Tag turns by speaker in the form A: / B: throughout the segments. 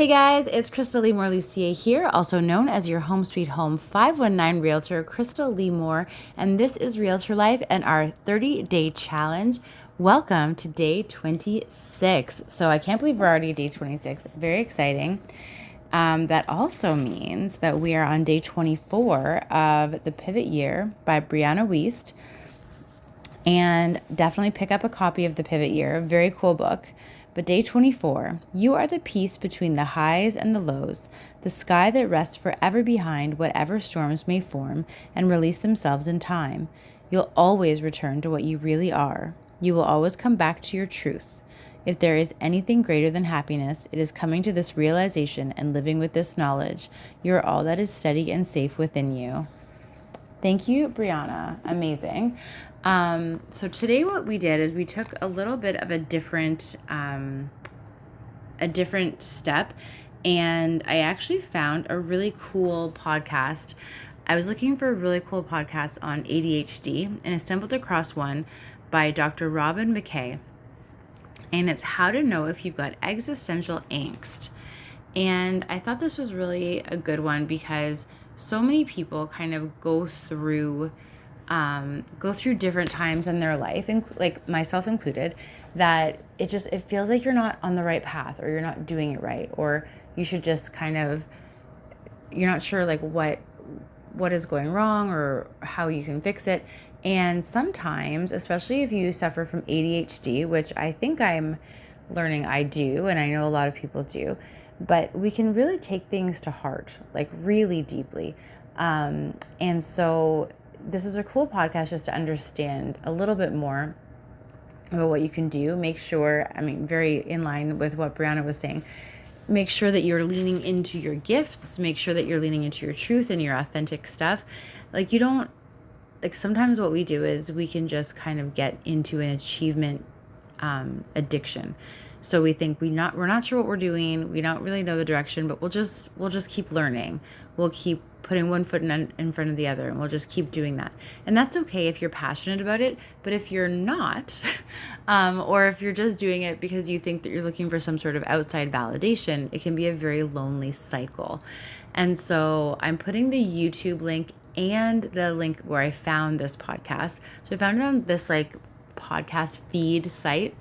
A: Hey guys, it's Crystal Lee Moore Lucia here, also known as your Home Sweet Home 519 Realtor, Crystal Lee Moore, and this is Realtor Life and our 30-day challenge. Welcome to day 26. So I can't believe we're already day 26. Very exciting. That also means that we are on day 24 of The Pivot Year by Brianna Wiest. And definitely pick up a copy of The Pivot Year. Very cool book. But day 24, you are the peace between the highs and the lows, the sky that rests forever behind whatever storms may form and release themselves in time. You'll always return to what you really are. You will always come back to your truth. If there is anything greater than happiness, it is coming to this realization and living with this knowledge. You are all that is steady and safe within you. Thank you, Brianna. Amazing. So today what we did is we took a little bit of a different step, and I actually found a really cool podcast. I was looking for a really cool podcast on ADHD, and I stumbled across one by Dr. Robin McKay, and it's how to know if you've got existential angst. And I thought this was really a good one because so many people kind of go through different times in their life, and like myself included, that it feels like you're not on the right path, or you're not doing it right, or you should just you're not sure like what is going wrong or how you can fix it. And sometimes, especially if you suffer from ADHD, which I think I'm learning I do, and I know a lot of people do, but we can really take things to heart, like really deeply. And so this is a cool podcast just to understand a little bit more about what you can do. Make sure, very in line with what Brianna was saying, make sure that you're leaning into your gifts, make sure that you're leaning into your truth and your authentic stuff. Sometimes what we do is we can just kind of get into an achievement addiction. So we think we're not sure what we're doing. We don't really know the direction, but we'll just keep learning. We'll keep putting one foot in front of the other, and we'll just keep doing that. And that's okay if you're passionate about it. But if you're not, or if you're just doing it because you think that you're looking for some sort of outside validation, it can be a very lonely cycle. And so I'm putting the YouTube link and the link where I found this podcast. So I found it on this podcast feed site.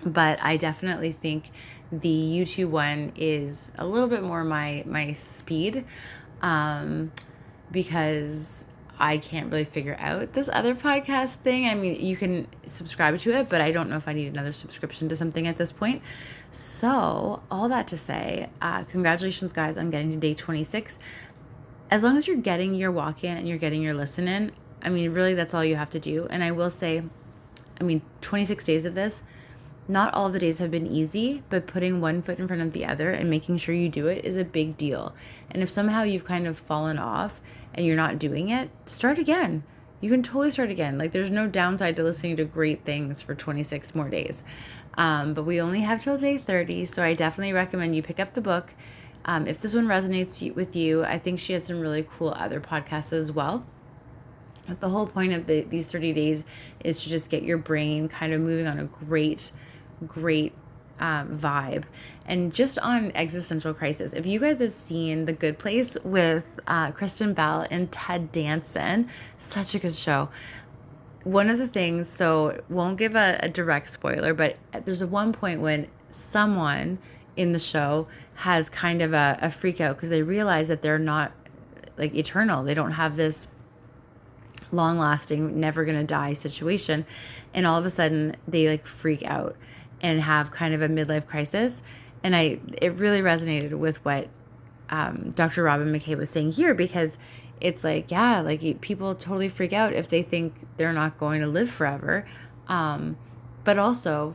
A: But I definitely think the YouTube one is a little bit more my speed, because I can't really figure out this other podcast thing. I mean, you can subscribe to it, but I don't know if I need another subscription to something at this point. So all that to say, congratulations, guys, on getting to day 26. As long as you're getting your walk in and you're getting your listen in, really that's all you have to do. And I will say, 26 days of this, not all the days have been easy, but putting one foot in front of the other and making sure you do it is a big deal. And if somehow you've kind of fallen off and you're not doing it, start again. You can totally start again. There's no downside to listening to great things for 26 more days. But we only have till day 30, so I definitely recommend you pick up the book. If this one resonates with you, I think she has some really cool other podcasts as well. But the whole point of these 30 days is to just get your brain kind of moving on a great vibe. And just on existential crisis, if you guys have seen The Good Place with Kristen Bell and Ted Danson, such a good show. One of the things, so won't give a direct spoiler, but there's one point when someone in the show has kind of a freak out because they realize that they're not eternal. They don't have this long lasting, never gonna die situation, and all of a sudden they freak out and have kind of a midlife crisis. And it really resonated with what Dr. Robin McKay was saying here, because it's people totally freak out if they think they're not going to live forever. But also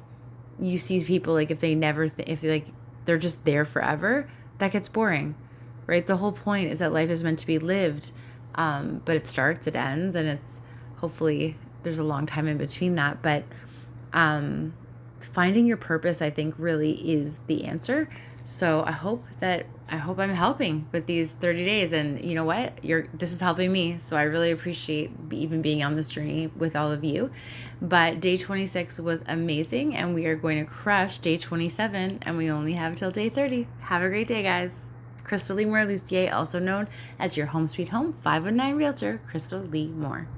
A: you see people if they never, if they're just there forever, that gets boring, right? The whole point is that life is meant to be lived, but it starts, it ends, and it's hopefully there's a long time in between that. But finding your purpose, I think, really is the answer. So I hope I'm helping with these 30 days. And you know what? This is helping me. So I really appreciate even being on this journey with all of you. But day 26 was amazing, and we are going to crush day 27, and we only have till day 30. Have a great day, guys. Crystal Lee Moore Lucier, also known as your home sweet home 509 Realtor, Crystal Lee Moore.